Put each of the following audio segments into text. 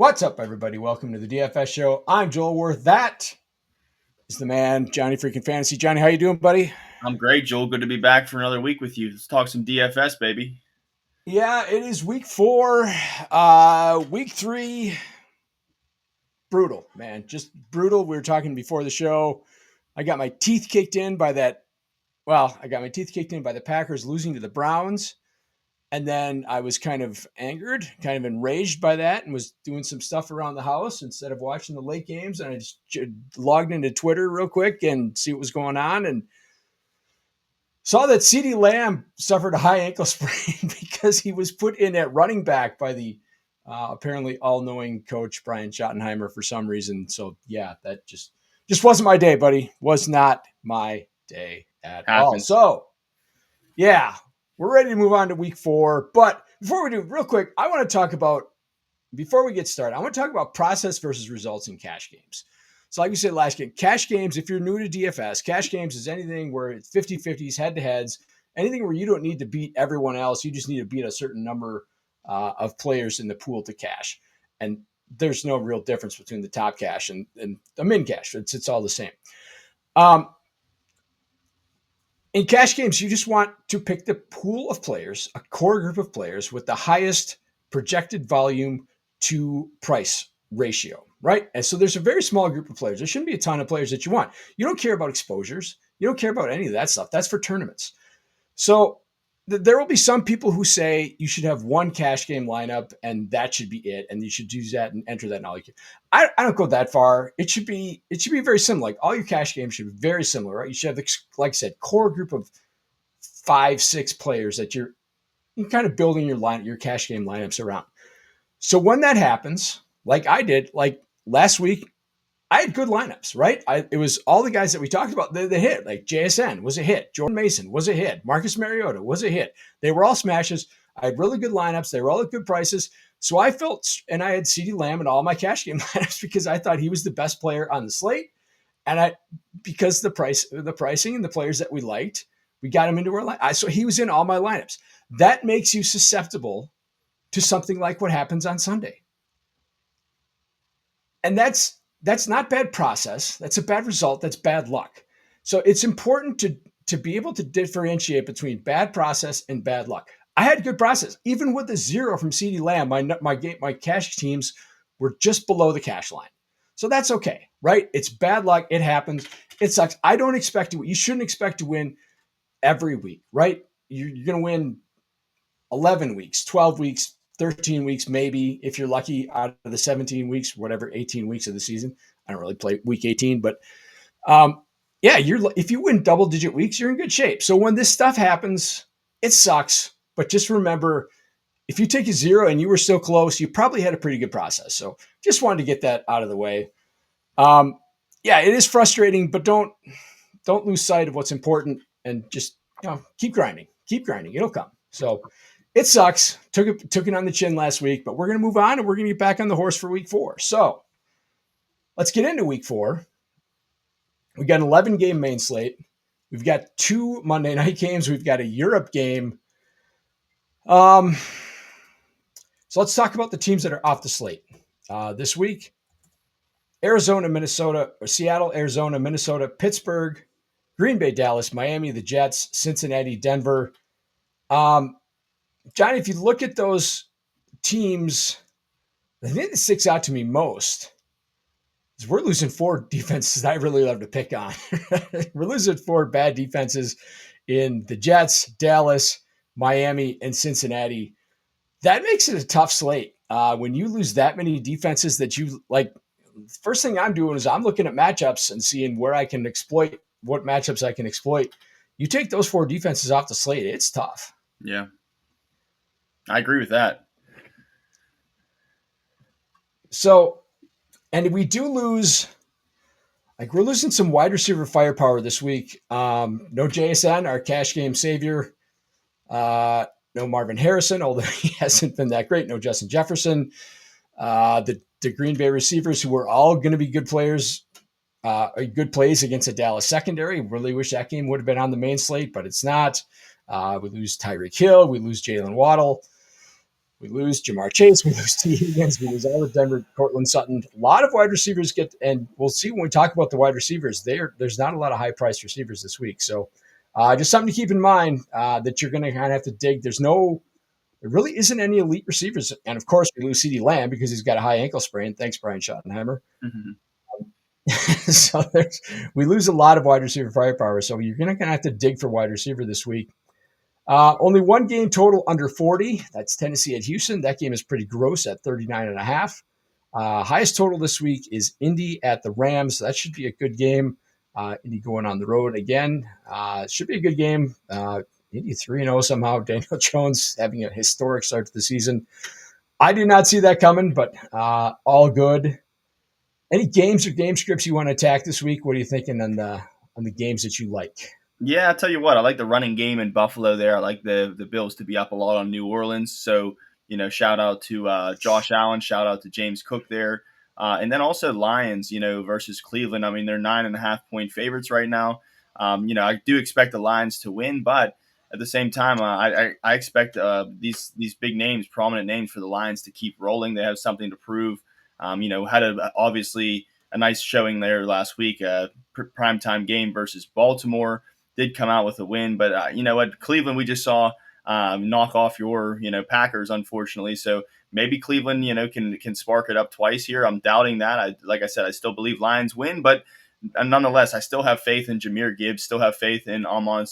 What's up, everybody? Welcome to the DFS show. I'm Joel Worth. That is the man, Johnny freaking Fantasy. Johnny, how you doing, buddy? I'm great, Joel. Good to be back for another week with you. Let's talk some DFS, baby. Yeah, it is week 4. Week 3, brutal, man. Just brutal. We were talking before the show. I got my teeth kicked in by that. Well, I got my teeth kicked in by the Packers losing to the Browns. And then I was kind of angered, kind of enraged by that, and was doing some stuff around the house instead of watching the late games. And I just logged into Twitter real quick and see what was going on, and saw that CeeDee Lamb suffered a high ankle sprain because he was put in at running back by the apparently all-knowing coach Brian Schottenheimer for some reason. So yeah, that just wasn't my day, buddy. Was not my day at all. So yeah. We're ready to move on to week 4. But before we do, real quick, I want to talk about, before we get started, I want to talk about process versus results in cash games. So like we said last game, cash games, if you're new to DFS, cash games is anything where it's 50-50s, head-to-heads, anything where you don't need to beat everyone else. You just need to beat a certain number of players in the pool to cash. And there's no real difference between the top cash and the min cash. It's all the same. In cash games, you just want to pick the pool of players, a core group of players with the highest projected volume to price ratio, right? And so there's a very small group of players. There shouldn't be a ton of players that you want. You don't care about exposures. You don't care about any of that stuff. That's for tournaments. So there will be some people who say you should have one cash game lineup and that should be it. And you should use that and enter that in all you can. I don't go that far. It should be very similar. Like all your cash games should be very similar, right? You should have, like I said, core group of 5-6 players that you're kind of building your cash game lineups around. So when that happens, like I did, like last week, I had good lineups, right? It was all the guys that we talked about, they hit. Like JSN was a hit. Jordan Mason was a hit. Marcus Mariota was a hit. They were all smashes. I had really good lineups. They were all at good prices. So I felt, and I had CeeDee Lamb in all my cash game lineups because I thought he was the best player on the slate. And because the pricing and the players that we liked, we got him into our line. So he was in all my lineups. That makes you susceptible to something like what happens on Sunday. And that's not bad process. That's a bad result. That's bad luck. So it's important to be able to differentiate between bad process and bad luck. I had good process. Even with the 0 from CeeDee Lamb, my cash teams were just below the cash line. So that's okay, right? It's bad luck. It happens. It sucks. I don't expect to. You shouldn't expect to win every week, right? You're going to win 11 weeks, 12 weeks, 13 weeks, maybe if you're lucky out of the 17 weeks, whatever, 18 weeks of the season. I don't really play week 18, but yeah, if you win double digit weeks, you're in good shape. So when this stuff happens, it sucks. But just remember, if you take a 0 and you were so close, you probably had a pretty good process. So just wanted to get that out of the way. Yeah, it is frustrating, but don't lose sight of what's important and just keep grinding. Keep grinding. It'll come. So it sucks. Took it on the chin last week, but we're going to move on and we're going to get back on the horse for week 4. So let's get into week 4. We got an 11 game main slate. We've got 2 Monday night games. We've got a Europe game. So let's talk about the teams that are off the slate this week. Arizona, Minnesota, or Seattle, Arizona, Minnesota, Pittsburgh, Green Bay, Dallas, Miami, the Jets, Cincinnati, Denver. Johnny, if you look at those teams, the thing that sticks out to me most is we're losing 4 defenses I really love to pick on. We're losing 4 bad defenses in the Jets, Dallas, Miami, and Cincinnati. That makes it a tough slate. When you lose that many defenses that you like, first thing I'm doing is I'm looking at matchups and seeing where I can exploit, what matchups I can exploit. You take those 4 defenses off the slate, it's tough. Yeah. I agree with that. So, and we do lose, like we're losing some wide receiver firepower this week. No JSN, our cash game savior. No Marvin Harrison, although he hasn't been that great. No Justin Jefferson. The Green Bay receivers who were all going to be good players, good plays against a Dallas secondary. Really wish that game would have been on the main slate, but it's not. We lose Tyreek Hill. We lose Jalen Waddle. We lose Jamar Chase. We lose T. Higgins. We lose all the Denver, Cortland Sutton. A lot of wide receivers get, and we'll see when we talk about the wide receivers. There's not a lot of high priced receivers this week. So just something to keep in mind that you're going to kind of have to dig. There really isn't any elite receivers. And of course, we lose CeeDee Lamb because he's got a high ankle sprain. Thanks, Brian Schottenheimer. Mm-hmm. So we lose a lot of wide receiver firepower. So you're going to have to dig for wide receiver this week. Only one game total under 40. That's Tennessee at Houston. That game is pretty gross at 39.5. Highest total this week is Indy at the Rams. So that should be a good game. Indy going on the road again. Should be a good game. Indy 3-0 somehow. Daniel Jones having a historic start to the season. I did not see that coming, but all good. Any games or game scripts you want to attack this week? What are you thinking on the games that you like? Yeah, I'll tell you what, I like the running game in Buffalo there. I like the Bills to be up a lot on New Orleans. So, shout out to Josh Allen, shout out to James Cook there. And then also Lions, versus Cleveland. I mean, they're 9.5-point favorites right now. I do expect the Lions to win, but at the same time, I expect these big names, prominent names for the Lions to keep rolling. They have something to prove. Had obviously a nice showing there last week, primetime game versus Baltimore. Did come out with a win, but you know what, Cleveland, we just saw knock off your Packers, unfortunately. So maybe Cleveland can spark it up twice here. I'm doubting that. Like I said, I still believe Lions win, but nonetheless, I still have faith in Jahmyr Gibbs. Still have faith in Amon-Ra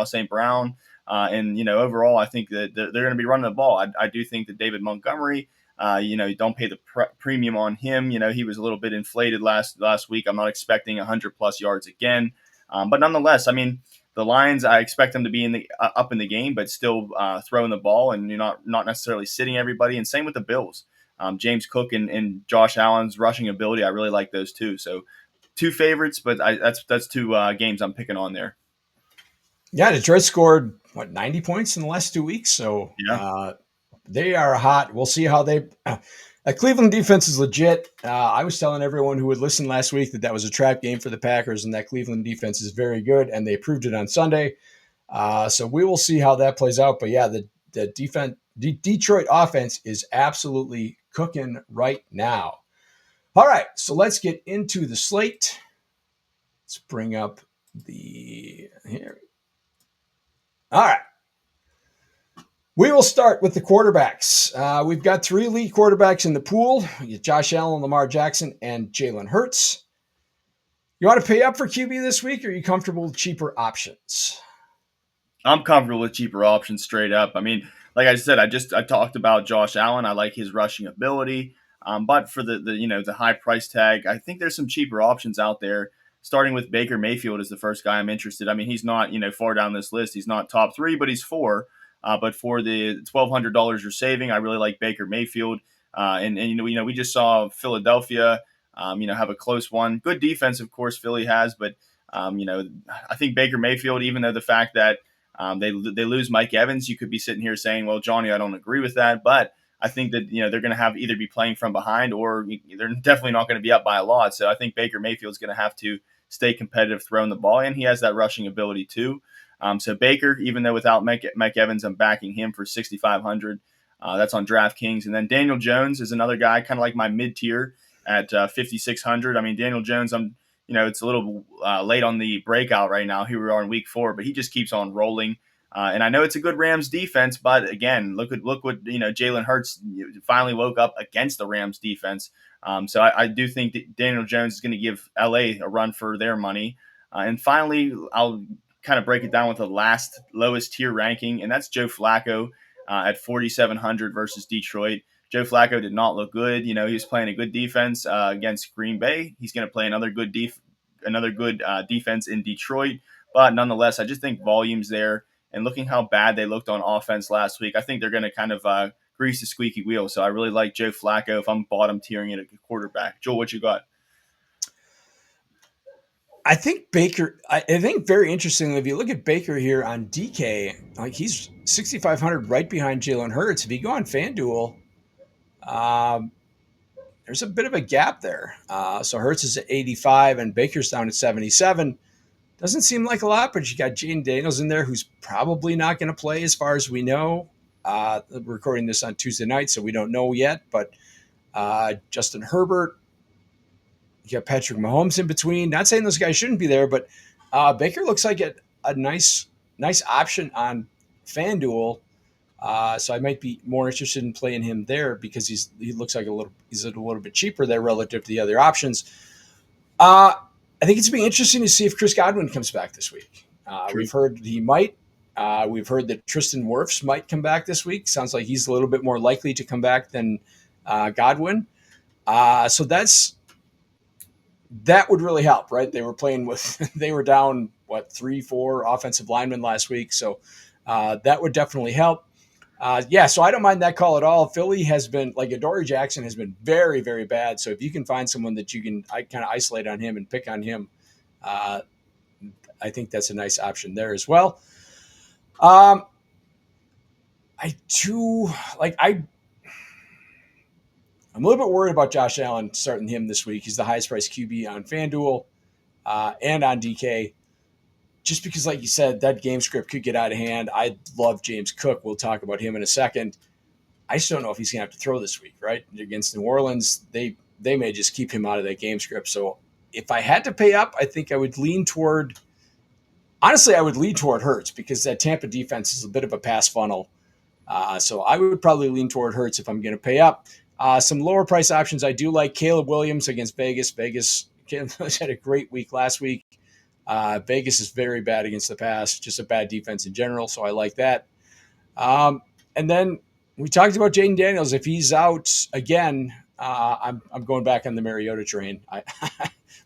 St. Brown, and overall, I think that they're going to be running the ball. I do think that David Montgomery. Don't pay the premium on him. He was a little bit inflated last week. I'm not expecting 100+ yards again. But nonetheless, I mean, the Lions, I expect them to be up in the game, but still throwing the ball and not necessarily sitting everybody. And same with the Bills. James Cook and Josh Allen's rushing ability, I really like those two. So two favorites, but that's two games I'm picking on there. Yeah, Detroit scored 90 points in the last 2 weeks, so Yeah. They are hot. We'll see how they. Cleveland defense is legit. I was telling everyone who would listen last week that was a trap game for the Packers, and that Cleveland defense is very good, and they proved it on Sunday. So we will see how that plays out. But yeah, the defense, Detroit offense is absolutely cooking right now. All right, so let's get into the slate. Let's bring up here. All right. We will start with the quarterbacks. We've got 3 elite quarterbacks in the pool. Josh Allen, Lamar Jackson, and Jalen Hurts. You want to pay up for QB this week, or are you comfortable with cheaper options? I'm comfortable with cheaper options straight up. I mean, like I said, I talked about Josh Allen. I like his rushing ability. But for the high price tag, I think there's some cheaper options out there. Starting with Baker Mayfield is the first guy I'm interested. I mean, he's not far down this list. He's not top 3, but he's 4. But for the $1,200 you're saving, I really like Baker Mayfield. And we just saw Philadelphia, have a close one. Good defense, of course, Philly has, but I think Baker Mayfield, even though the fact that they lose Mike Evans, you could be sitting here saying, well, Johnny, I don't agree with that, but I think that they're going to have either be playing from behind or they're definitely not going to be up by a lot. So I think Baker Mayfield's going to have to stay competitive throwing the ball, and he has that rushing ability too. So Baker, even though without Mike Evans, I'm backing him for 6,500. That's on DraftKings. And then Daniel Jones is another guy, kind of like my mid-tier at 5,600. I mean, Daniel Jones, it's a little late on the breakout right now. Here we are in week 4, but he just keeps on rolling. And I know it's a good Rams defense, but again, look what Jalen Hurts finally woke up against the Rams defense. So I do think that Daniel Jones is going to give LA a run for their money. And finally, I'll kind of break it down with the last lowest tier ranking, and that's Joe Flacco at 4,700 versus Detroit. Joe Flacco did not look good. He was playing a good defense against Green Bay. He's going to play another good defense in Detroit. But nonetheless, I just think volume's there. And looking how bad they looked on offense last week, I think they're going to kind of grease the squeaky wheel. So I really like Joe Flacco if I'm bottom tiering it at quarterback. Joel, what you got? I think Baker, I think very interestingly, if you look at Baker here on DK, like he's 6,500 right behind Jalen Hurts. If you go on FanDuel, there's a bit of a gap there. So Hurts is at 85 and Baker's down at 77. Doesn't seem like a lot, but you got Jaden Daniels in there who's probably not going to play as far as we know. Recording this on Tuesday night, so we don't know yet. But Justin Herbert, you got Patrick Mahomes in between. Not saying those guys shouldn't be there, but Baker looks like a nice option on FanDuel. So I might be more interested in playing him there because he looks like he's a little bit cheaper there relative to the other options. I think it's going to be interesting to see if Chris Godwin comes back this week. We've heard he might. We've heard that Tristan Wirfs might come back this week. Sounds like he's a little bit more likely to come back than Godwin. So that would really help, right? They were down, 3-4 offensive linemen last week. So that would definitely help. So I don't mind that call at all. Philly has been, like, Adoree Jackson has been very, very bad. So if you can find someone that you can kind of isolate on him and pick on him, I think that's a nice option there as well. I'm a little bit worried about Josh Allen starting him this week. He's the highest priced QB on FanDuel and on DK. Just because, like you said, that game script could get out of hand. I love James Cook. We'll talk about him in a second. I just don't know if he's going to have to throw this week, right? Against New Orleans, they may just keep him out of that game script. So if I had to pay up, I think I would lean toward Hurts because that Tampa defense is a bit of a pass funnel. So I would probably lean toward Hurts if I'm going to pay up. Some lower price options I do like. Caleb Williams against Vegas. Caleb had a great week last week. Vegas is very bad against the pass, just a bad defense in general, so I like that. And then we talked about Jaden Daniels. If he's out again, I'm going back on the Mariota train.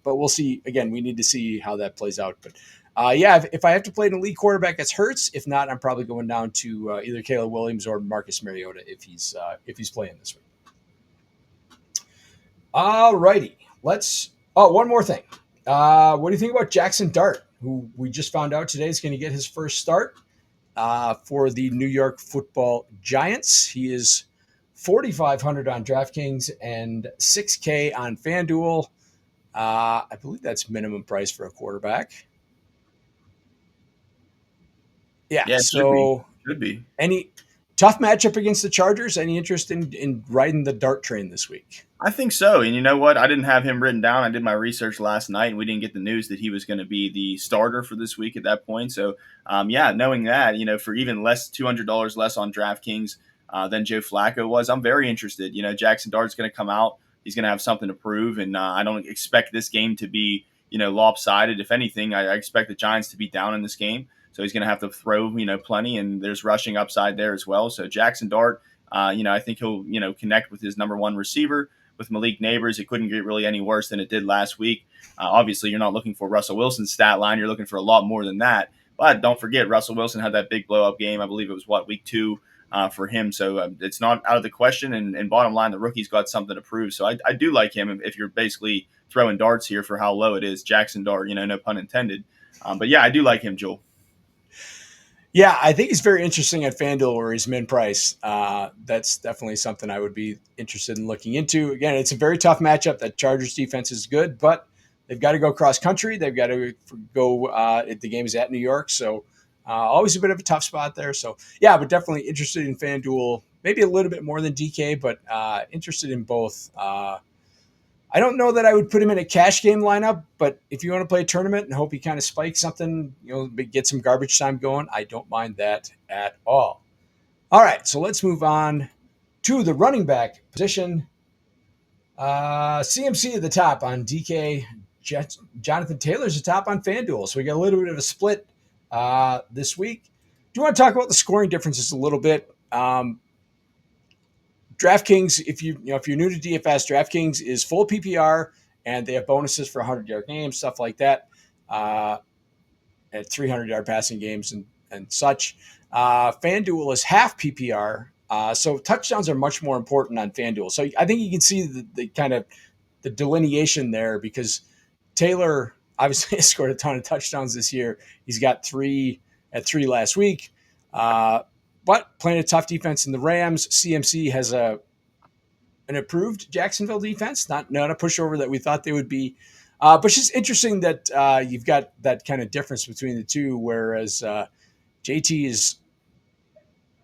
But we'll see. Again, we need to see how that plays out. But if I have to play an elite quarterback, it's Hurts. If not, I'm probably going down to either Caleb Williams or Marcus Mariota if he's playing this week. All righty, one more thing. What do you think about Jackson Dart, who we just found out today is going to get his first start for the New York Football Giants? He is $4,500 on DraftKings and $6,000 on FanDuel. I believe that's minimum price for a quarterback. Yeah, so should be. Any tough matchup against the Chargers? Any interest in riding the Dart train this week? I think so. And you know what? I didn't have him written down. I did my research last night, and we didn't get the news that he was going to be the starter for this week at that point. So, knowing that, for even less, $200 less on DraftKings than Joe Flacco was, I'm very interested. Jackson Dart's going to come out. He's going to have something to prove, and I don't expect this game to be, lopsided. If anything, I expect the Giants to be down in this game. So he's going to have to throw, plenty, and there's rushing upside there as well. So Jackson Dart, I think he'll, connect with his number one receiver. With Malik Neighbors, it couldn't get really any worse than it did last week. Obviously, you're not looking for Russell Wilson's stat line. You're looking for a lot more than that. But don't forget, Russell Wilson had that big blow-up game. I believe it was, week 2 for him. So it's not out of the question. And bottom line, the rookie's got something to prove. So I do like him if you're basically throwing darts here for how low it is. Jackson Dart, no pun intended. But I do like him, Joel. Yeah, I think he's very interesting at FanDuel where he's min price. That's definitely something I would be interested in looking into. Again, it's a very tough matchup. That Chargers defense is good, but they've got to go cross country. They've got to go. The game is at New York, so always a bit of a tough spot there. So but definitely interested in FanDuel. Maybe a little bit more than DK, but interested in both. I don't know that I would put him in a cash game lineup, but if you want to play a tournament and hope he kind of spikes something, get some garbage time going, I don't mind that at all. All right, so let's move on to the running back position. CMC at the top on DK. Jonathan Taylor's at the top on FanDuel. So we got a little bit of a split this week. Do you want to talk about the scoring differences a little bit? DraftKings, if you're new to DFS, DraftKings is full PPR, and they have bonuses for 100-yard games, stuff like that, at 300-yard passing games and such. FanDuel is half PPR, so touchdowns are much more important on FanDuel. So I think you can see the kind of the delineation there because Taylor obviously has scored a ton of touchdowns this year. He's got 3 last week. But playing a tough defense in the Rams, CMC has an improved Jacksonville defense, not a pushover that we thought they would be. But it's just interesting that you've got that kind of difference between the two, whereas JT is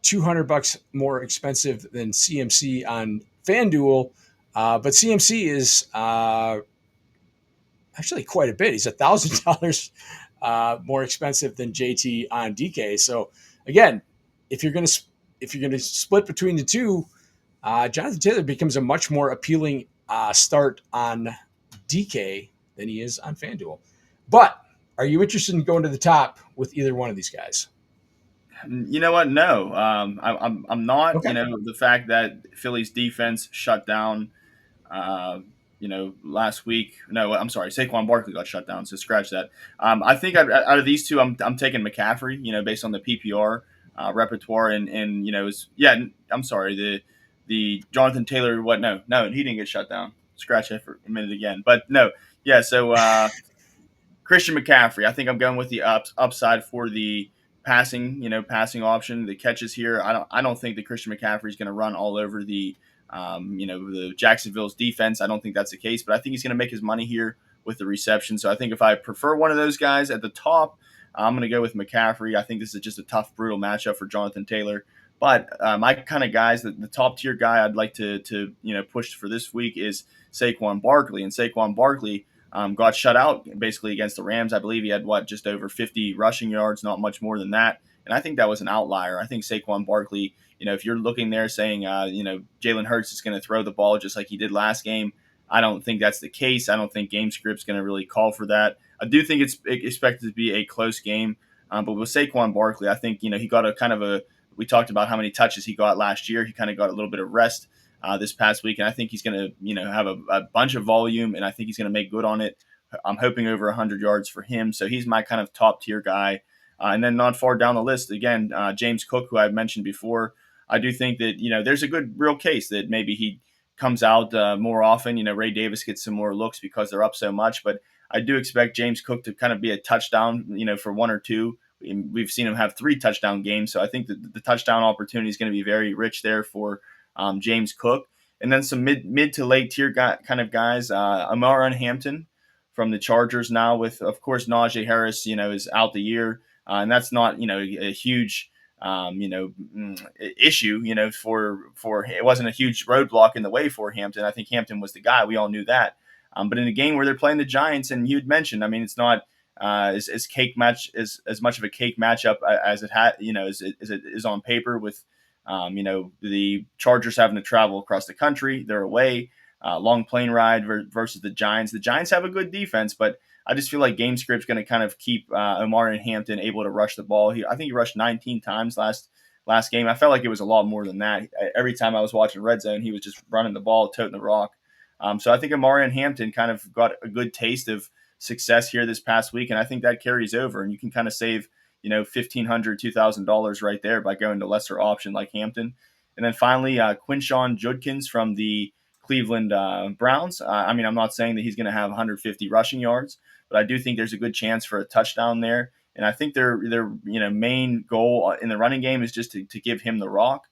$200 more expensive than CMC on FanDuel, but CMC is actually quite a bit. He's $1,000 more expensive than JT on DK. So again, if you're gonna split between the two, Jonathan Taylor becomes a much more appealing start on DK than he is on FanDuel. But are you interested in going to the top with either one of these guys? You know what? No, I'm not. Okay. The fact that Philly's defense shut down uh, last week. No, I'm sorry. Saquon Barkley got shut down, so scratch that. I think out of these two, I'm taking McCaffrey. Based on the PPR repertoire and I'm sorry. The Jonathan Taylor. What? No, no, he didn't get shut down. Scratch that for a minute again. But no, yeah. So Christian McCaffrey. I think I'm going with the upside for the passing option. The catches here. I don't think that Christian McCaffrey is going to run all over the Jacksonville's defense. I don't think that's the case, but I think he's going to make his money here with the reception. So I think if I prefer one of those guys at the top, I'm going to go with McCaffrey. I think this is just a tough, brutal matchup for Jonathan Taylor. But my kind of guys, the top tier guy I'd like to push for this week is Saquon Barkley. And Saquon Barkley got shut out basically against the Rams. I believe he had just over 50 rushing yards, not much more than that. And I think that was an outlier. I think Saquon Barkley, if you're looking there saying, Jalen Hurts is going to throw the ball just like he did last game, I don't think that's the case. I don't think game script's going to really call for that. I do think it's expected to be a close game. But with Saquon Barkley, I think, he got we talked about how many touches he got last year. He kind of got a little bit of rest this past week. And I think he's going to, have a bunch of volume, and I think he's going to make good on it. I'm hoping over 100 yards for him. So he's my kind of top tier guy. And then not far down the list, again, James Cook, who I've mentioned before. I do think that, there's a good real case that maybe he comes out more often. Ray Davis gets some more looks because they're up so much. But I do expect James Cook to kind of be a touchdown, for one or two. We've seen him have 3 touchdown games. So I think that the touchdown opportunity is going to be very rich there for James Cook. And then some mid to late tier kind of guys. Omarion Hampton from the Chargers now with, of course, Najee Harris, is out the year. And that's not, a huge issue, for it wasn't a huge roadblock in the way for Hampton. I think Hampton was the guy. We all knew that. But in a game where they're playing the Giants, and you'd mentioned, I mean, it's not as cake match as much of a cake matchup as it had, as it is on paper with, the Chargers having to travel across the country. They're away, long plane ride versus the Giants. The Giants have a good defense, but I just feel like game script's going to kind of keep Omarion Hampton able to rush the ball. I think he rushed 19 times last game. I felt like it was a lot more than that. Every time I was watching Red Zone, he was just running the ball, toting the rock. So I think Omarion Hampton kind of got a good taste of success here this past week, and I think that carries over. And you can kind of save, $1,500, $2,000 right there by going to lesser option like Hampton. And then finally, Quinshon Judkins from the Cleveland Browns. I mean, I'm not saying that he's going to have 150 rushing yards, but I do think there's a good chance for a touchdown there. And I think their main goal in the running game is just to give him the rock.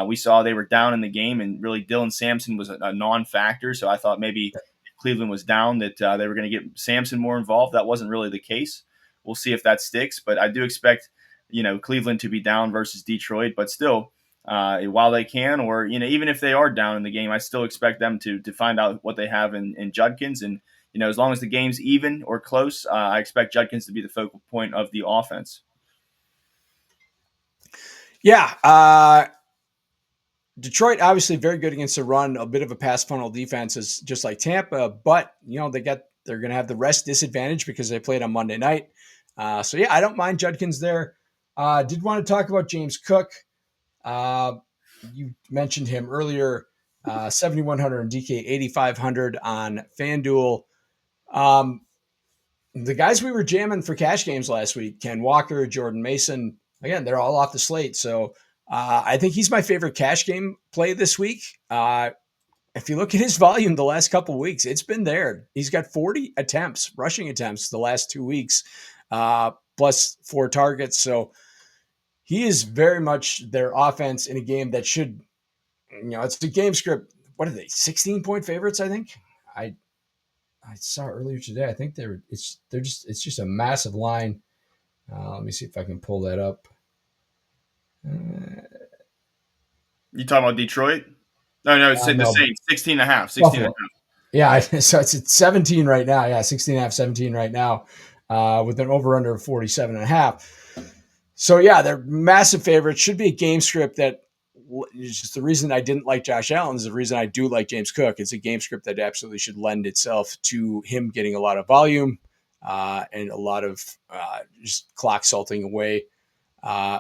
We saw they were down in the game, and really Dylan Sampson was a non-factor. So I thought maybe if Cleveland was down that they were going to get Sampson more involved. That wasn't really the case. We'll see if that sticks. But I do expect Cleveland to be down versus Detroit, but still. While they can, or even if they are down in the game, I still expect them to find out what they have in Judkins, and as long as the game's even or close, I expect Judkins to be the focal point of the offense. Yeah, Detroit obviously very good against the run, a bit of a pass funnel defense is just like Tampa, but they're going to have the rest disadvantage because they played on Monday night. So yeah, I don't mind Judkins there. Did want to talk about James Cook. You mentioned him earlier, 7,100 on DK, 8,500 on FanDuel. The guys we were jamming for cash games last week, Ken Walker, Jordan Mason, again, they're all off the slate. So I think he's my favorite cash game play this week. If you look at his volume the last couple of weeks, it's been there. He's got 40 rushing attempts the last 2 weeks, plus 4 targets. So he is very much their offense in a game that should, it's the game script. What are they? 16-point favorites, I think. I saw earlier today. I think it's just a massive line. Let me see if I can pull that up. You talking about Detroit? No, it's the No, Saints. 16 and a half. 16 and Buffalo. a half. Yeah, so it's 17 right now. Yeah, 16 and a half, 17 right now, with an over under of 47 and a half. So yeah, they're massive favorites. Should be a game script that is just the reason I didn't like Josh Allen is the reason I do like James Cook. It's a game script that absolutely should lend itself to him getting a lot of volume and a lot of just clock salting away. Uh,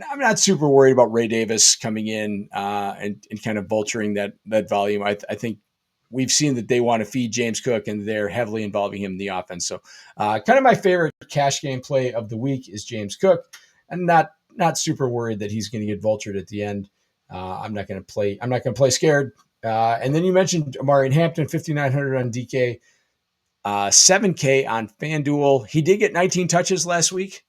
I'm not super worried about Ray Davis coming in and kind of vulturing that volume. I think we've seen that they want to feed James Cook and they're heavily involving him in the offense. So kind of my favorite cash game play of the week is James Cook. And not super worried that he's going to get vultured at the end. I'm not going to play. I'm not going to play scared. And then you mentioned Omarion Hampton, 5,900 on DK, 7K on FanDuel. He did get 19 touches last week,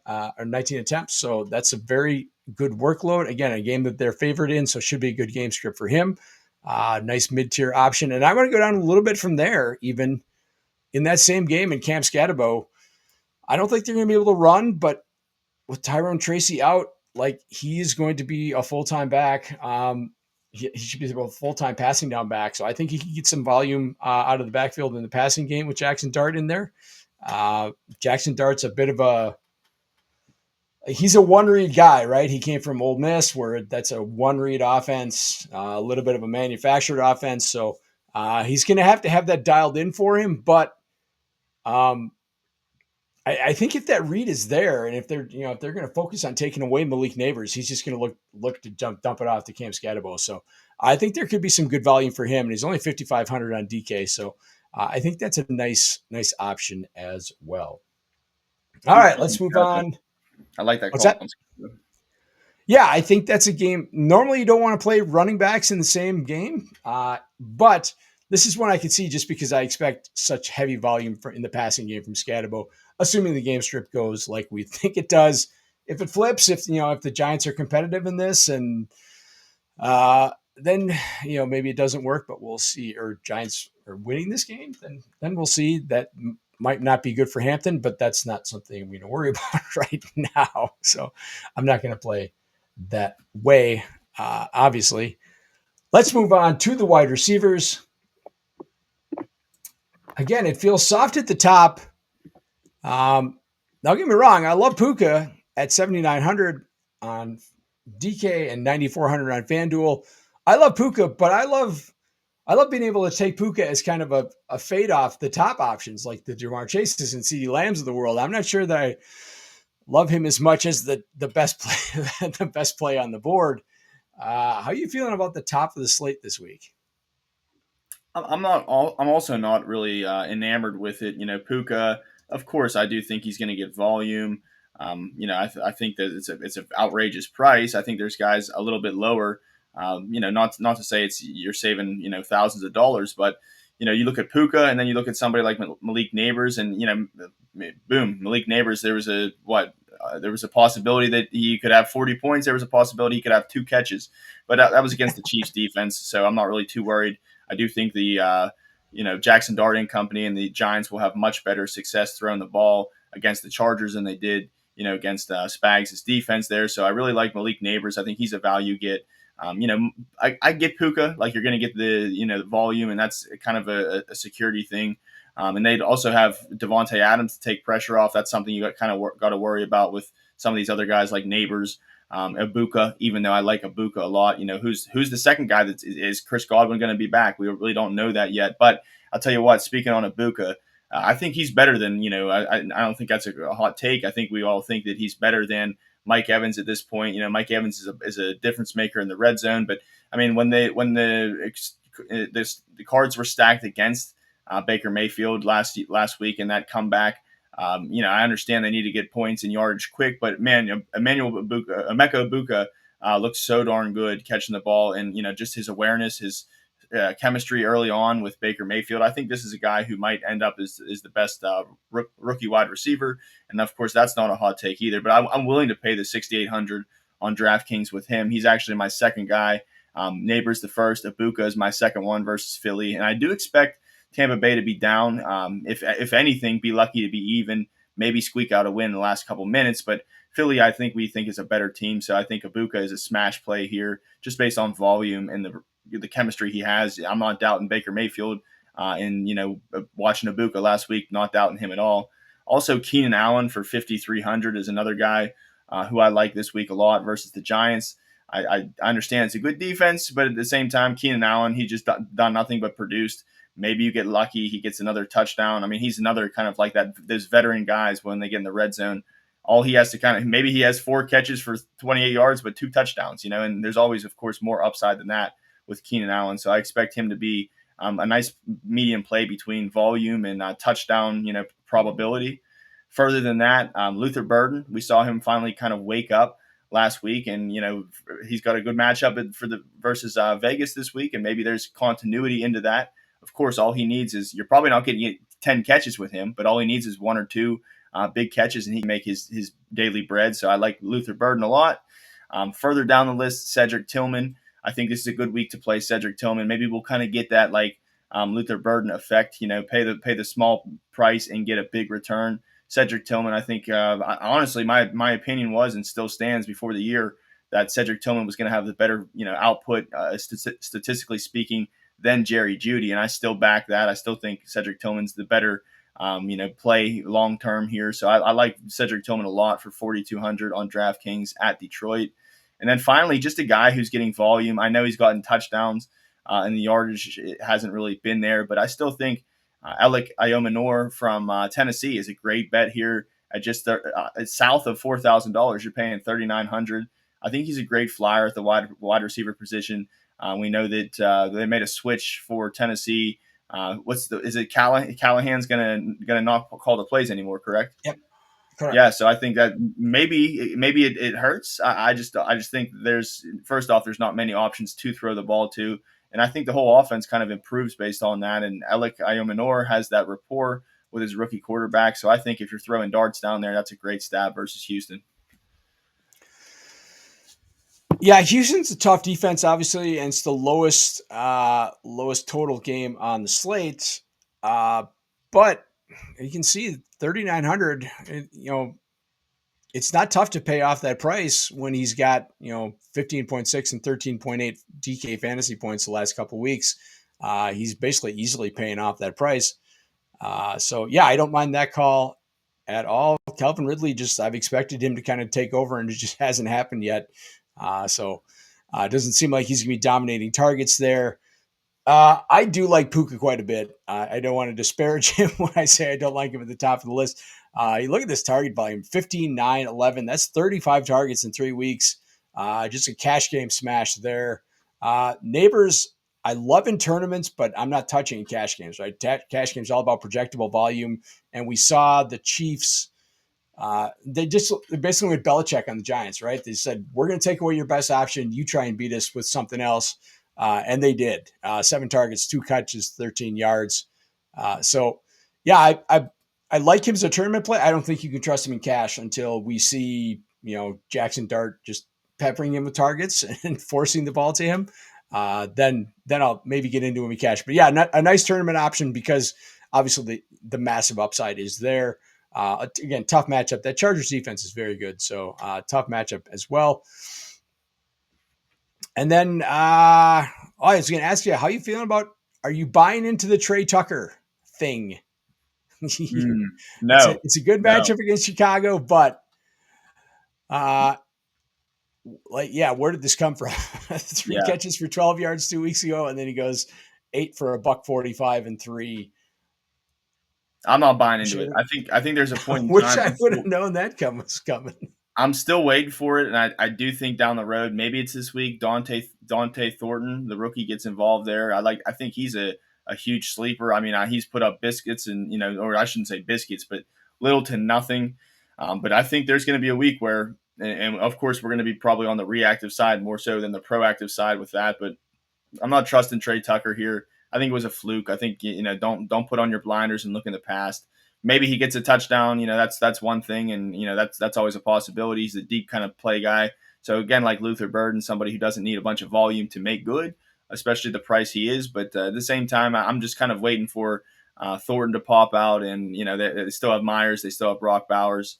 or 19 attempts, so that's a very good workload. Again, a game that they're favored in, so should be a good game script for him. Nice mid-tier option, and I'm going to go down a little bit from there. Even in that same game in Camp Scatterbo, I don't think they're going to be able to run, but with Tyrone Tracy out, like he's going to be a full-time back. He should be a full-time passing down back. So I think he can get some volume out of the backfield in the passing game with Jackson Dart in there. Jackson Dart's a bit of he's a one-read guy, right? He came from Ole Miss where that's a one-read offense, a little bit of a manufactured offense. So he's going to have that dialed in for him. But um, I think if that read is there, and if they're going to focus on taking away Malik Neighbors, he's just going to look to dump it off to Cam Scatterbo. So I think there could be some good volume for him, and he's only 5,500 on DK. So I think that's a nice option as well. All right, let's move on. I like that What's call. that? Yeah, I think that's a game. Normally, you don't want to play running backs in the same game, but this is one I could see just because I expect such heavy volume in the passing game from Scatterbo, assuming the game strip goes like we think it does. If it flips, if the Giants are competitive in this, and then maybe it doesn't work, but we'll see. Or Giants are winning this game, then we'll see. That might not be good for Hampton, but that's not something I'm going to worry about right now. So I'm not going to play that way, obviously. Let's move on to the wide receivers. Again, it feels soft at the top. Don't get me wrong. I love Puka at 7,900 on DK and 9,400 on FanDuel. I love Puka, but I love being able to take Puka as kind of a fade off the top options like the Jamar Chases and CeeDee Lambs of the world. I'm not sure that I love him as much as the best play the best play on the board. How are you feeling about the top of the slate this week? I'm also not really enamored with it. Puka. Of course, I do think he's going to get volume. I think that it's an outrageous price. I think there's guys a little bit lower. Not to say you're saving thousands of dollars, but you look at Puka and then you look at somebody like Malik Neighbors, and boom, Malik Neighbors. There was a possibility that he could have 40 points. There was a possibility he could have 2 catches, but that was against the Chiefs defense, so I'm not really too worried. I do think the Jackson Dart and company and the Giants will have much better success throwing the ball against the Chargers than they did against Spags' defense there. So I really like Malik Neighbors. I think he's a value get. I get Puka, like you're going to get the volume, and that's kind of a security thing. And they'd also have Davante Adams to take pressure off. That's something you got to worry about with some of these other guys like Neighbors. Egbuka, even though I like Egbuka a lot, who's the second guy that is Chris Godwin going to be back? We really don't know that yet. But I'll tell you what, speaking on Egbuka, I think he's better than I don't think that's a hot take. I think we all think that he's better than Mike Evans at this point. Mike Evans is a difference maker in the red zone. But I mean, when the cards were stacked against Baker Mayfield last week in that comeback. I understand they need to get points and yardage quick, but man, Emeka Egbuka looks so darn good catching the ball, and just his awareness, his chemistry early on with Baker Mayfield. I think this is a guy who might end up as the best rookie wide receiver, and of course that's not a hot take either. But I'm willing to pay the 6,800 on DraftKings with him. He's actually my second guy. Neighbors the first. Egbuka is my second one versus Philly, and I do expect Tampa Bay to be down. If anything, be lucky to be even. maybe squeak out a win in the last couple minutes. But Philly, we think is a better team. So I think Egbuka is a smash play here just based on volume and the chemistry he has. I'm not doubting Baker Mayfield. And, watching Egbuka last week, not doubting him at all. Also, Keenan Allen for 5,300 is another guy who I like this week a lot versus the Giants. I understand it's a good defense, but at the same time, Keenan Allen, he just done nothing but produced. Maybe you get lucky, he gets another touchdown. I mean, he's another kind of like that. Those veteran guys when they get in the red zone, all he has to maybe he has 4 catches for 28 yards, but 2 touchdowns. And there's always, of course, more upside than that with Keenan Allen. So I expect him to be a nice medium play between volume and touchdown, probability. Further than that, Luther Burden, we saw him finally kind of wake up last week, and he's got a good matchup versus Vegas this week, and maybe there's continuity into that. Of course, all he needs is, you're probably not getting 10 catches with him, but all he needs is 1 or 2 big catches, and he can make his daily bread. So I like Luther Burden a lot. Further down the list, Cedric Tillman. I think this is a good week to play Cedric Tillman. Maybe we'll kind of get that Luther Burden effect. Pay the small price and get a big return. Cedric Tillman, I think, honestly, my opinion was and still stands before the year that Cedric Tillman was going to have the better output statistically speaking than Jerry Jeudy, and I still back that. I still think Cedric Tillman's the better play long term here. So I like Cedric Tillman a lot for 4,200 on DraftKings at Detroit. And then finally, just a guy who's getting volume. I know he's gotten touchdowns and the yardage it hasn't really been there, but I still think Alec Ayominor from Tennessee is a great bet here at just south of $4,000. You're paying $3,900. I think he's a great flyer at the wide receiver position. We know that they made a switch for Tennessee. Is it Callahan's gonna not call the plays anymore? Correct. Yep. Correct. Yeah, so I think that maybe it hurts. I just think there's not many options to throw the ball to, and I think the whole offense kind of improves based on that. And Alec Ayominor has that rapport with his rookie quarterback, so I think if you're throwing darts down there, that's a great stab versus Houston. Yeah, Houston's a tough defense, obviously, and it's the lowest total game on the slate. But you can see 3,900. It's not tough to pay off that price when he's got 15.6 and 13.8 DK fantasy points the last couple of weeks. He's basically easily paying off that price. So yeah, I don't mind that call at all. Calvin Ridley, I've expected him to kind of take over, and it just hasn't happened yet. So it doesn't seem like he's going to be dominating targets there. I do like Puka quite a bit. I don't want to disparage him when I say I don't like him at the top of the list. You look at this target volume, 15, 9, 11. That's 35 targets in 3 weeks. Just a cash game smash there. Neighbors, I love in tournaments, but I'm not touching cash games, right? Cash games all about projectable volume. And we saw the Chiefs, they basically went Belichick on the Giants, right? They said, we're going to take away your best option. You try and beat us with something else. And they did. 7 targets, 2 catches, 13 yards. So yeah, I like him as a tournament play. I don't think you can trust him in cash until we see, Jackson Dart just peppering him with targets and forcing the ball to him. Then I'll maybe get into him in cash. But yeah, a nice tournament option because obviously the massive upside is there. Again, tough matchup. That Chargers defense is very good. So tough matchup as well. And then I was going to ask you, how you feeling about, are you buying into the Trey Tucker thing? No, it's a good matchup against Chicago, but where did this come from? 3 catches for 12 yards 2 weeks ago, and then he goes 8 for $145 and 3. I'm not buying into it. I think there's a point in Wish time. I would have known that was coming. I'm still waiting for it, and I do think down the road, maybe it's this week, Dante Thornton, the rookie, gets involved there. I think he's a huge sleeper. I mean, he's put up biscuits and, or I shouldn't say biscuits, but little to nothing. But I think there's going to be a week where, and of course, we're going to be probably on the reactive side more so than the proactive side with that. But I'm not trusting Trey Tucker here. I think it was a fluke. I think, don't put on your blinders and look in the past. Maybe he gets a touchdown. That's one thing, and that's always a possibility. He's a deep kind of play guy. So again, like Luther Burden, somebody who doesn't need a bunch of volume to make good, especially the price he is. But at the same time, I'm just kind of waiting for Thornton to pop out, and they still have Myers, they still have Brock Bowers.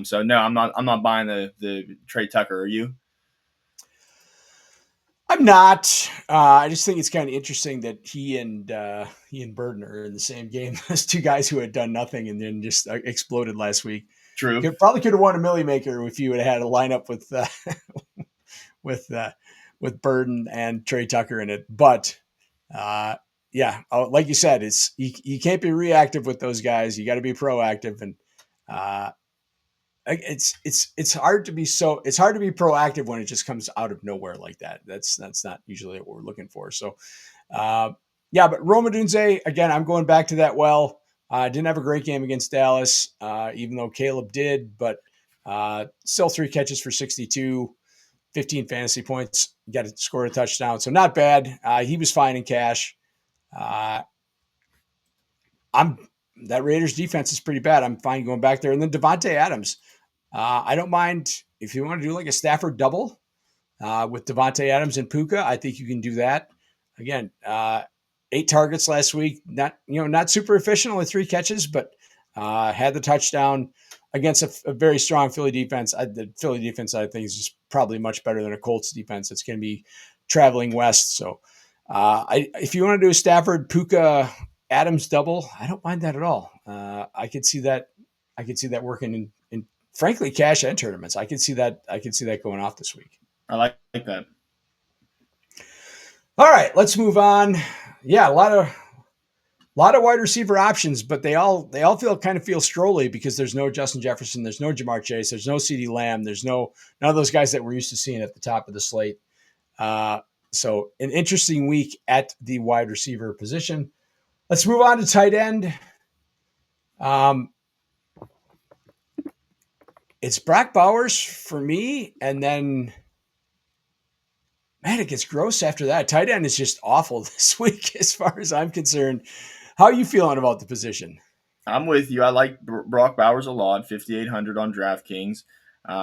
So no, I'm not buying the Trey Tucker. Are you? I'm not. I just think it's kind of interesting that he and Burden are in the same game as two guys who had done nothing and then just exploded last week. True. Probably could have won a Millie Maker if you would have had a lineup with with Burden and Trey Tucker in it. But yeah, like you said, it's you can't be reactive with those guys. You got to be proactive, and uh, it's hard to be proactive when it just comes out of nowhere like that. That's not usually what we're looking for. So yeah, but Roma Dunze, again, I'm going back to that. Well, didn't have a great game against Dallas, even though Caleb did, but still 3 catches for 62, 15 fantasy points. Got to score a touchdown, so not bad. He was fine in cash. Uh, I'm that Raiders defense is pretty bad. I'm fine going back there, and then Davante Adams. I don't mind if you want to do like a Stafford double with Davante Adams and Puka. I think you can do that. Again, 8 targets last week. Not super efficient, only 3 catches, but had the touchdown against a very strong Philly defense. The Philly defense, I think, is just probably much better than a Colts defense. It's going to be traveling west. So if you want to do a Stafford Puka Adams double, I don't mind that at all. I could see that. I could see that working in frankly cash and tournaments. I could see that. I could see that going off this week. I like that. All right, let's move on. Yeah, a lot of wide receiver options, but they all feel Strolly because there's no Justin Jefferson, there's no Jamar Chase, there's no CeeDee Lamb, there's none of those guys that we're used to seeing at the top of the slate. So an interesting week at the wide receiver position. Let's move on to tight end. It's Brock Bowers for me, and then man, it gets gross after that. Tight end is just awful this week as far as I'm concerned. How are you feeling about the position? I'm with you. I like Brock Bowers a lot, 5,800 on DraftKings.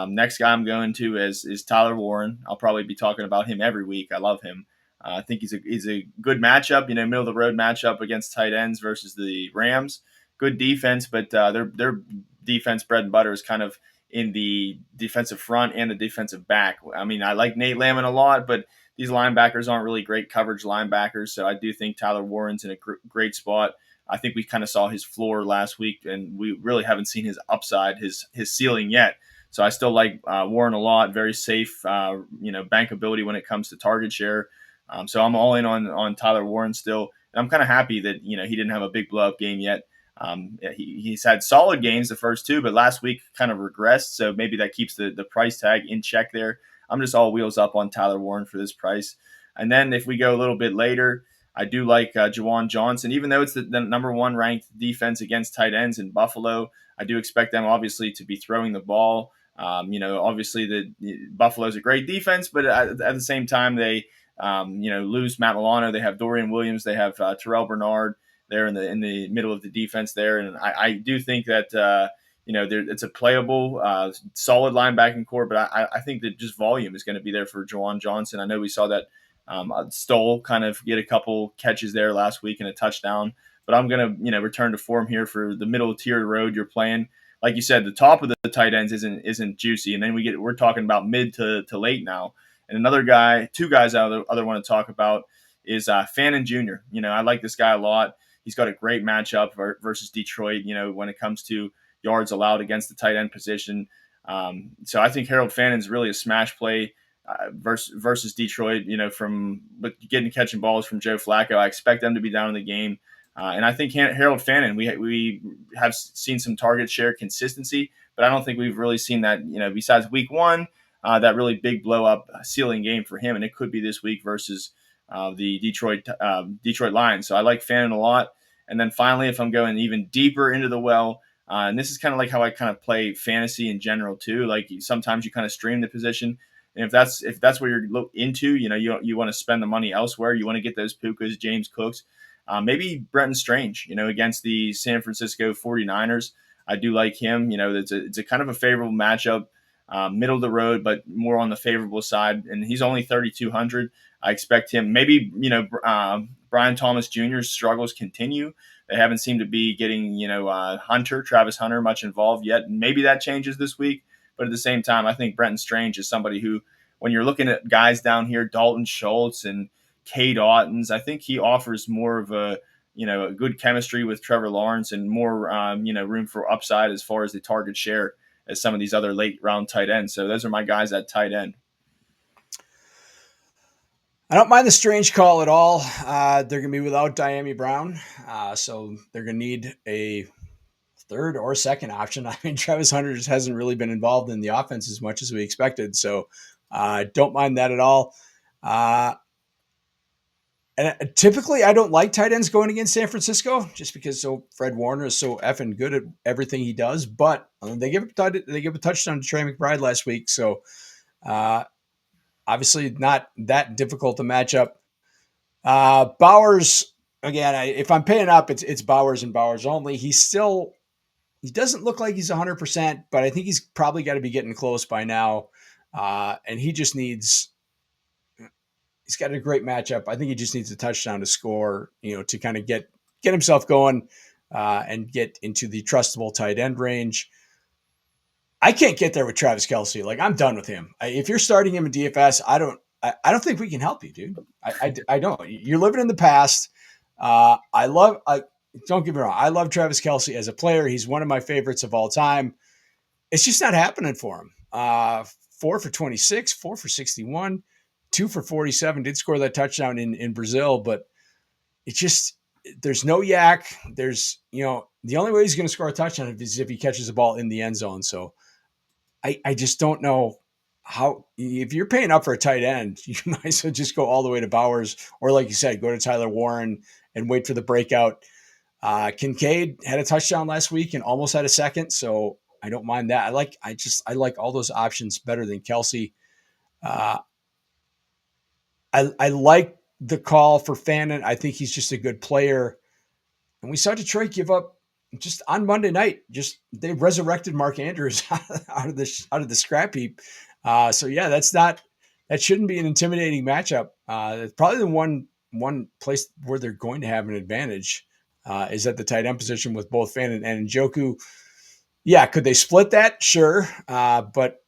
Next guy I'm going to is Tyler Warren. I'll probably be talking about him every week. I love him. I think he's a good matchup, middle of the road matchup against tight ends versus the Rams. Good defense, but their defense bread and butter is kind of in the defensive front and the defensive back. I mean, I like Nate Lamon a lot, but these linebackers aren't really great coverage linebackers, so I do think Tyler Warren's in a great spot. I think we kind of saw his floor last week, and we really haven't seen his upside, his ceiling yet. So I still like Warren a lot. Very safe, bankability when it comes to target share. So I'm all in on Tyler Warren still. And I'm kind of happy that he didn't have a big blow up game yet. He's had solid games the first 2, but last week kind of regressed. So maybe that keeps the price tag in check there. I'm just all wheels up on Tyler Warren for this price. And then if we go a little bit later, I do like Juwan Johnson, even though it's the number 1 ranked defense against tight ends in Buffalo. I do expect them obviously to be throwing the ball. Obviously the Buffalo's a great defense, but at the same time they lose Matt Milano. They have Dorian Williams. They have Terrell Bernard there in the middle of the defense there, and I do think that it's a playable, solid linebacking core. But I think that just volume is going to be there for Juwan Johnson. I know we saw that. Stoll kind of get a couple catches there last week and a touchdown, but I'm going to return to form here for the middle tier road you're playing. Like you said, the top of the tight ends isn't juicy, and then we're talking about mid to late now. And another guy, 2 guys I other want to talk about is Fannin Jr. I like this guy a lot. He's got a great matchup versus Detroit. When it comes to yards allowed against the tight end position. So I think Harold Fannin's really a smash play. Versus Detroit, from catching balls from Joe Flacco. I expect them to be down in the game. And I think Harold Fannin, we have seen some target share consistency, but I don't think we've really seen that, besides week 1, that really big blow up ceiling game for him. And it could be this week versus the Detroit Lions. So I like Fannin a lot. And then finally, if I'm going even deeper into the well, and this is kind of like how I kind of play fantasy in general too. Like sometimes you kind of stream the position. And if that's what you're into, you want to spend the money elsewhere. You want to get those Pukas, James Cooks, maybe Brenton Strange, against the San Francisco 49ers. I do like him. It's a kind of a favorable matchup middle of the road, but more on the favorable side. And he's only 3,200. I expect him. Maybe Brian Thomas Jr.'s struggles continue. They haven't seemed to be getting Travis Hunter much involved yet. Maybe that changes this week. But at the same time, I think Brenton Strange is somebody who, when you're looking at guys down here, Dalton Schultz and Cade Ottens, I think he offers more of a good chemistry with Trevor Lawrence and more room for upside as far as the target share as some of these other late round tight ends. So those are my guys at tight end. I don't mind the Strange call at all. They're going to be without Dyami Brown, so they're going to need a third or second option. I mean, Travis Hunter just hasn't really been involved in the offense as much as we expected, so don't mind that at all. And typically, I don't like tight ends going against San Francisco just because Fred Warner is so effing good at everything he does. But they give a touchdown to Trey McBride last week, so obviously not that difficult a matchup. Bowers, again, if I'm paying up, it's Bowers and Bowers only. He doesn't look like he's 100%, but I think he's probably got to be getting close by now. And he just needs. He's got a great matchup. I think he just needs a touchdown to score, to kind of get himself going and get into the trustable tight end range. I can't get there with Travis Kelce. Like, I'm done with him. If you're starting him in DFS, I don't think we can help you, dude. I don't. You're living in the past. Don't get me wrong. I love Travis Kelce as a player. He's one of my favorites of all time. It's just not happening for him. 4 for 26, 4 for 61. 2 for 47, did score that touchdown in Brazil, but there's no yak. There's, the only way he's going to score a touchdown is if he catches the ball in the end zone. So I just don't know how, if you're paying up for a tight end, you might as well just go all the way to Bowers, or like you said, go to Tyler Warren and wait for the breakout. Kincaid had a touchdown last week and almost had a second. So I don't mind that. I like all those options better than Kelce. I like the call for Fannin. I think he's just a good player. And we saw Detroit give up just on Monday night. They resurrected Mark Andrews out of the scrap heap. So yeah, that shouldn't be an intimidating matchup. Probably the one place where they're going to have an advantage is at the tight end position with both Fannin and Njoku. Yeah, could they split that? Sure, but.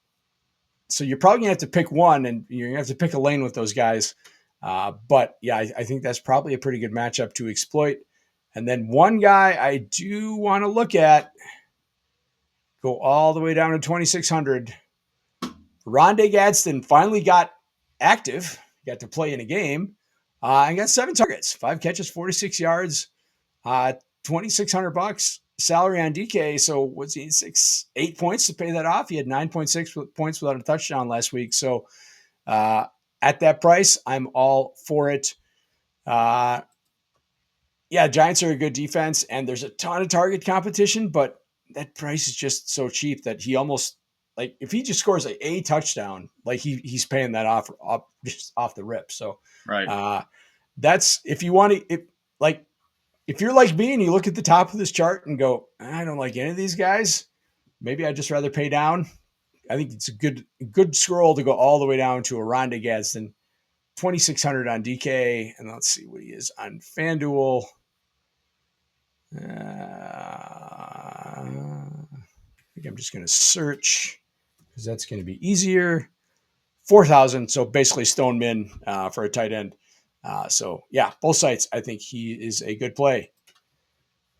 So you're probably going to have to pick one, and you're going to have to pick a lane with those guys. But yeah, I think that's probably a pretty good matchup to exploit. And then one guy I do want to look at, go all the way down to 2,600. Rondé Gadsden finally got active, got to play in a game, and got 7 targets, 5 catches, 46 yards, $2,600 salary on DK. So what's he, 8 points to pay that off? He had 9.6 points without a touchdown last week. So at that price, I'm all for it. Yeah, Giants are a good defense, and there's a ton of target competition, but that price is just so cheap that he almost, like, if he just scores a touchdown, like he's paying that off just off the rip. So right. That's, if you want to, if you're like me and you look at the top of this chart and go, I don't like any of these guys, maybe I'd just rather pay down. I think it's a good scroll to go all the way down to a Rondé Gadsden, 2,600 on DK. And let's see what he is on FanDuel. I think I'm just going to search because that's going to be easier. 4,000. So basically stone min for a tight end. So yeah, both sites, I think he is a good play.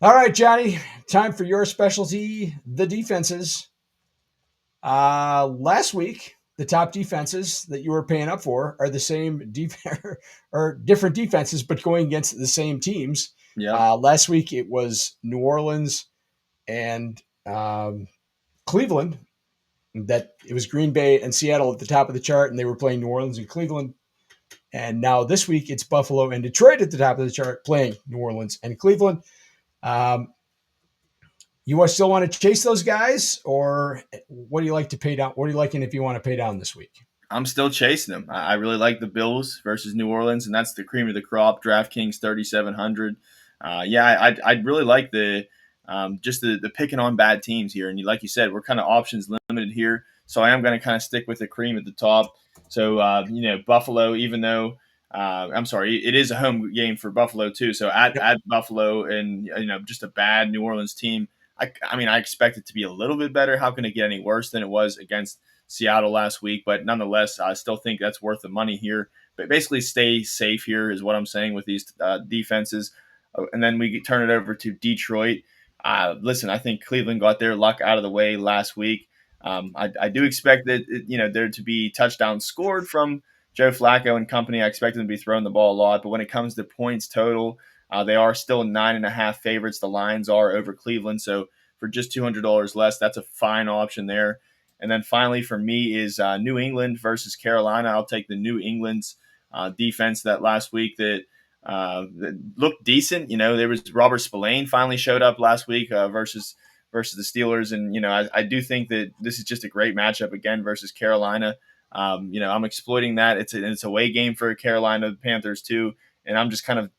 All right, Johnny, time for your specialty, the defenses. Last week, the top defenses that you were paying up for are the same or different defenses, but going against the same teams. Yeah. Last week it was New Orleans and Cleveland. That it was Green Bay and Seattle at the top of the chart, and they were playing New Orleans and Cleveland. And now this week it's Buffalo and Detroit at the top of the chart, playing New Orleans and Cleveland. You still want to chase those guys, or what do you like to pay down? What are you liking if you want to pay down this week? I'm still chasing them. I really like the Bills versus New Orleans, and that's the cream of the crop. DraftKings 3,700. Yeah, I'd really like the just the picking on bad teams here. And like you said, we're kind of options limited here. So I am going to kind of stick with the cream at the top. So Buffalo, even though I'm sorry, it is a home game for Buffalo too. So Yep. at Buffalo and just a bad New Orleans team, I mean I expect it to be a little bit better. How can it get any worse than it was against Seattle last week? But nonetheless, I still think that's worth the money here. But basically, stay safe here is what I'm saying with these defenses. And then we turn it over to Detroit. Listen, I think Cleveland got their luck out of the way last week. I do expect that there to be touchdowns scored from Joe Flacco and company. I expect them to be throwing the ball a lot, but when it comes to points total, they are still 9.5 favorites. The Lions are over Cleveland, so for just $200 less, that's a fine option there. And then finally, for me, is New England versus Carolina. I'll take the New England's defense that last week that looked decent. There was Robert Spillane finally showed up last week versus the Steelers, and I do think that this is just a great matchup again versus Carolina. I'm exploiting that. It's a away game for Carolina Panthers too, and I'm just kind of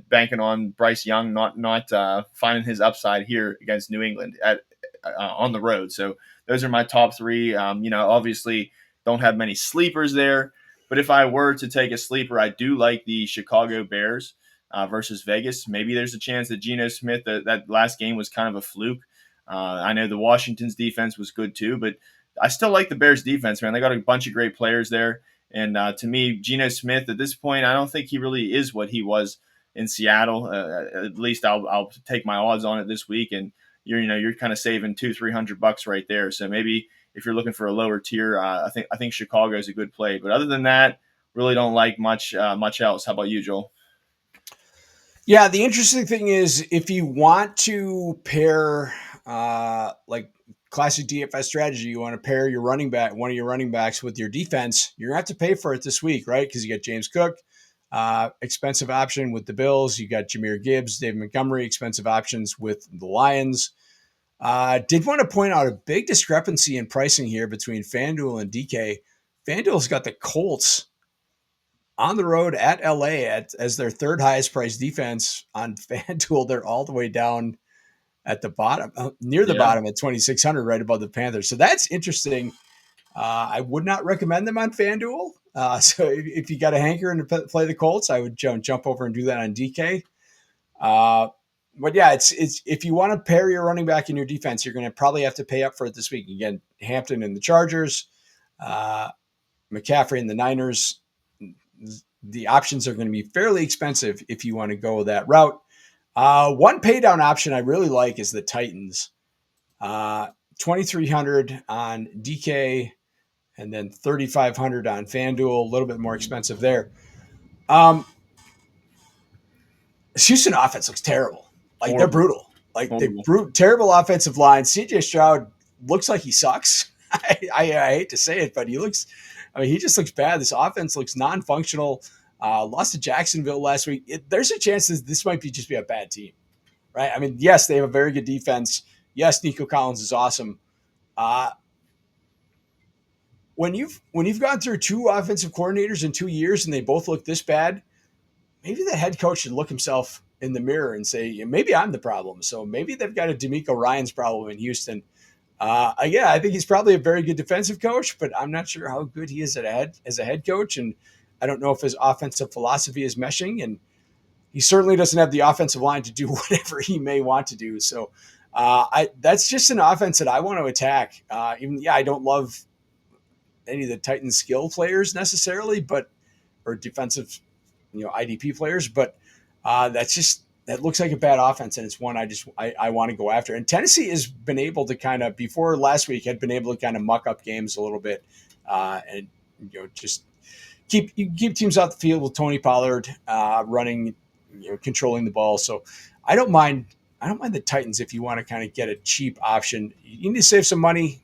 banking on Bryce Young not finding his upside here against New England on the road. So those are my top three. Obviously don't have many sleepers there, but if I were to take a sleeper, I do like the Chicago Bears versus Vegas. Maybe there's a chance that Geno Smith that last game was kind of a fluke. I know the Washington's defense was good too, but I still like the Bears defense, man. They got a bunch of great players there. And to me, Geno Smith at this point, I don't think he really is what he was in Seattle. At least I'll take my odds on it this week. And you're kind of saving $200-300 right there. So maybe if you're looking for a lower tier, I think Chicago is a good play. But other than that, really don't like much else. How about you, Joel? Yeah, the interesting thing is if you want to pair like classic DFS strategy, you want to pair one of your running backs with your defense, you're gonna have to pay for it this week, right? Because you got James Cook, expensive option with the Bills. You got Jahmyr Gibbs, David Montgomery, expensive options with the Lions. Did want to point out a big discrepancy in pricing here between FanDuel and DK. FanDuel's got the Colts on the road at LA as their third highest priced defense on FanDuel. They're all the way down at the bottom, near the Yeah. bottom at 2,600, right above the Panthers. So that's interesting. I would not recommend them on FanDuel. So if you got a hankering to play the Colts, I would jump over and do that on DK. But yeah, it's if you want to pair your running back in your defense, you're going to probably have to pay up for it this week. Again, Hampton and the Chargers, McCaffrey and the Niners. The options are going to be fairly expensive if you want to go that route. One pay down option I really like is the Titans. 2,300 on DK and then 3,500 on FanDuel, a little bit more expensive there. Houston offense looks terrible. Like they're Horrible. brutal. Like Horrible. terrible offensive line. CJ Stroud looks like he sucks. I hate to say it, but he just looks bad. This offense looks non-functional. Lost to Jacksonville last week. There's a chance this might just be a bad team, right? I mean, yes, they have a very good defense. Yes, Nico Collins is awesome. When you've gone through two offensive coordinators in 2 years and they both look this bad, maybe the head coach should look himself in the mirror and say, maybe I'm the problem. So maybe they've got a D'Amico Ryans problem in Houston. Yeah, I think he's probably a very good defensive coach, but I'm not sure how good he is as a head coach. And I don't know if his offensive philosophy is meshing. And he certainly doesn't have the offensive line to do whatever he may want to do. So that's just an offense that I want to attack. I don't love any of the Titans skill players necessarily, or defensive, IDP players, but that looks like a bad offense, and it's one I want to go after. And Tennessee has been able to kind of before last week had been able to kind of muck up games a little bit, and just keep teams out the field with Tony Pollard running, controlling the ball. So I don't mind the Titans if you want to kind of get a cheap option. You need to save some money,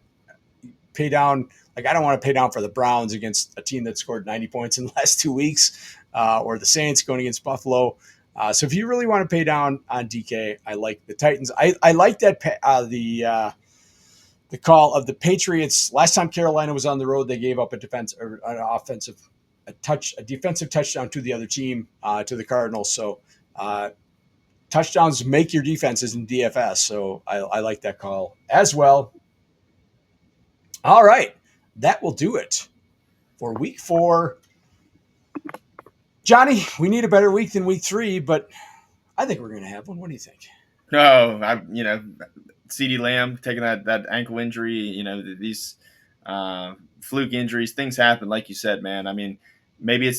pay down. Like I don't want to pay down for the Browns against a team that scored 90 points in the last 2 weeks, or the Saints going against Buffalo. So if you really want to pay down on DK, I like the Titans. I like that the call of the Patriots. Last time Carolina was on the road, they gave up a defensive touchdown to the other team, to the Cardinals. So touchdowns make your defenses in DFS. So I like that call as well. All right. that will do it for week 4. Johnny, we need a better week than week 3, but I think we're going to have one. What do you think? No, CD Lamb taking that ankle injury, these fluke injuries, things happen, like you said, man. I mean, maybe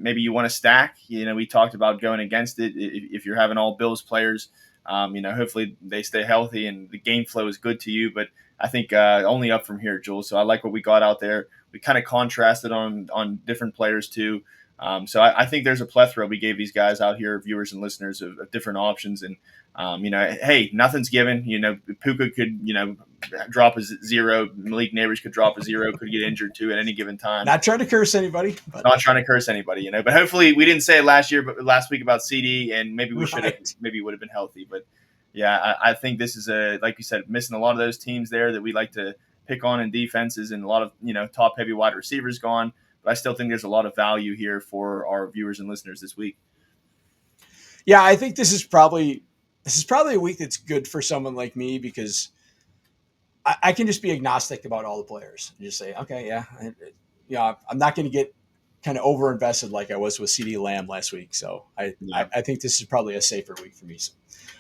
maybe you want to stack. We talked about going against it if you're having all Bills players. Hopefully they stay healthy and the game flow is good to you. But I think only up from here, Jules. So I like what we got out there. We kind of contrasted on different players too. So I think there's a plethora we gave these guys out here, viewers and listeners, of different options. And, hey, nothing's given. Puka could, drop a 0. Malik Neighbors could drop a 0, could get injured too at any given time. Not trying to curse anybody. But. Not trying to curse anybody, But hopefully we didn't say it last week about CD, and maybe we should have. Maybe it would have been healthy. But, yeah, I think this is, like you said, missing a lot of those teams there that we like to pick on in defenses, and a lot of, top-heavy wide receivers gone. But I still think there's a lot of value here for our viewers and listeners this week. Yeah, I think this is probably a week that's good for someone like me because I can just be agnostic about all the players and just say, okay, yeah, I'm not going to get kind of over-invested like I was with CD Lamb last week. So I think this is probably a safer week for me. So,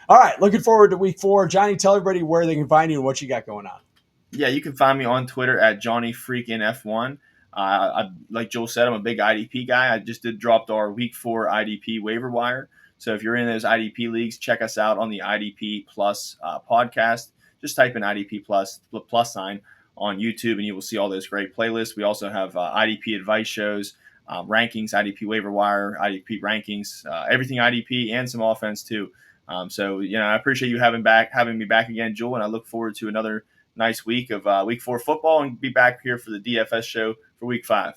all right, looking forward to week 4. Johnny, tell everybody where they can find you and what you got going on. Yeah, you can find me on Twitter at JohnnyFreakinF1. Like Joel said, I'm a big IDP guy. I just dropped our week 4 IDP waiver wire. So if you're in those IDP leagues, check us out on the IDP Plus podcast. Just type in IDP plus sign on YouTube, and you will see all those great playlists. We also have IDP advice shows, rankings, IDP waiver wire, IDP rankings, everything IDP, and some offense too. So I appreciate you having me back again, Joel, and I look forward to another nice week of week 4 football and be back here for the DFS show for week 5.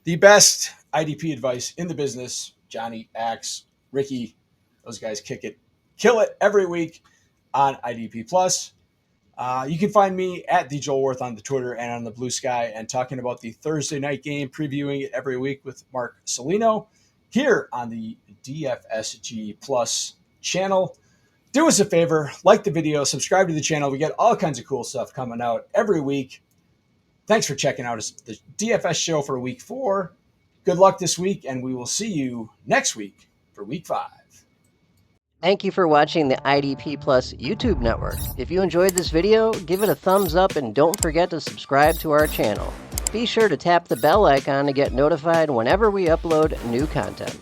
The best IDP advice in the business. Johnny, Axe, Ricky, those guys kill it every week on IDP Plus. You can find me at the Joel Worth on the Twitter and on the Blue Sky, and talking about the Thursday night game, previewing it every week with Mark Salino here on the DFSG Plus channel. Do us a favor, like the video, subscribe to the channel. We get all kinds of cool stuff coming out every week. Thanks for checking out the DFS show for week 4. Good luck this week, and we will see you next week for week 5. Thank you for watching the IDP Plus YouTube network. If you enjoyed this video, give it a thumbs up and don't forget to subscribe to our channel. Be sure to tap the bell icon to get notified whenever we upload new content.